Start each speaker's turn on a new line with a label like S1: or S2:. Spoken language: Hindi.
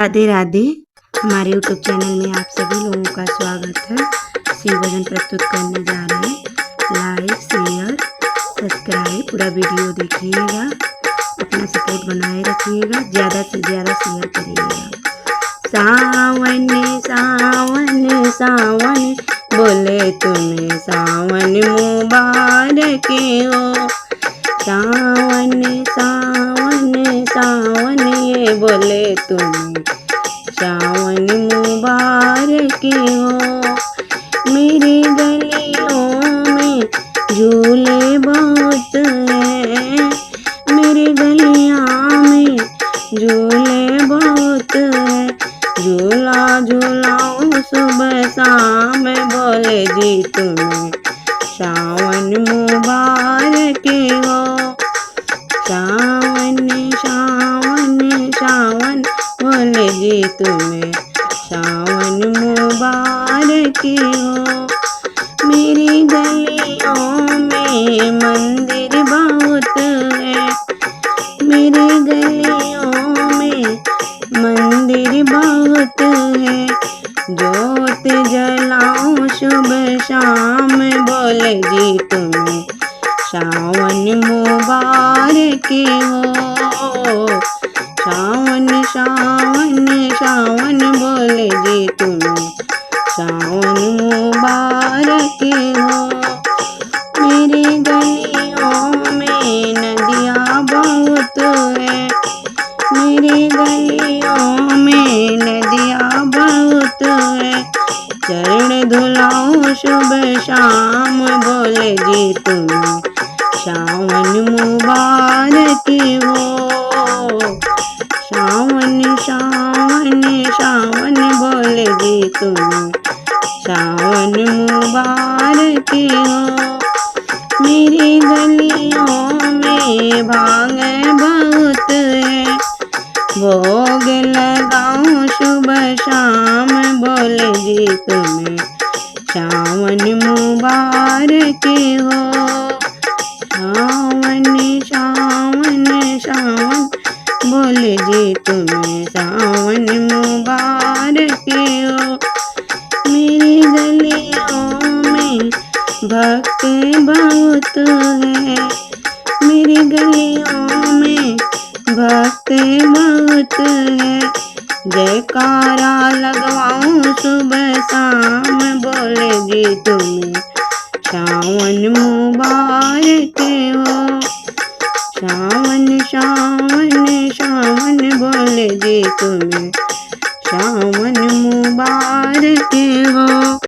S1: राधे राधे। हमारे यूट्यूब चैनल में आप सभी लोगों का स्वागत है। शिव भजन प्रस्तुत करने जा रहे हैं। लाइक शेयर सब्सक्राइब पूरा वीडियो देखिएगा, अपना सपोर्ट बनाए रखिएगा, ज़्यादा से ज़्यादा शेयर करिएगा। सावन सावन सावन बोले तुम्हें सावन मुबारक हो। सावन सावन सावन ये बोले तुम्हें सावन मुबारक हो। मेरी गलियों में झूले बहुत हैं, मेरी गलियां में झूले बहुत हैं। झूला झूलाओ सुबह शाम बोले जी तुम्हें सावन मुबारक हो। सावन सावन सावन बोले जी तुम्हें सावन मुबारक हो। मेरी गलियों में मंदिर बहुत है, मेरी गलियों में मंदिर बहुत है। जोत जलाऊं सुबह शाम बोले जी तुम्हें सावन मुबारक हो। सावन सावन सावन बोले जी तुम्हें सावन मुबारक हो। मेरी गलियों में नदियाँ बहुत है, मेरी गलियों में नदियाँ बहुत है। चरण धुलाऊं सुबह शाम बोले जी तुम्हें सावन मुबारक हो। सावन सावन सावन बोले जी तुम्हें सावन मुबारक हो। मेरी गलियों में भांग बहुत है, भोग लगाऊं सुबह शाम बोले जी तुम्हें सावन मुबारक हो। सावन सावन सावन बोले जी तुम्हें सावन मुबारक हो। मेरी गलियों में भक्त बहुत है, मेरी गलियों में भक्त बहुत है। जयकारा लगवाऊं सुबह शाम बोले जी तुम्हें सावन मुबारक हो। सावन सावन सावन बोले जी तुम्हें सावन मुबारक हो।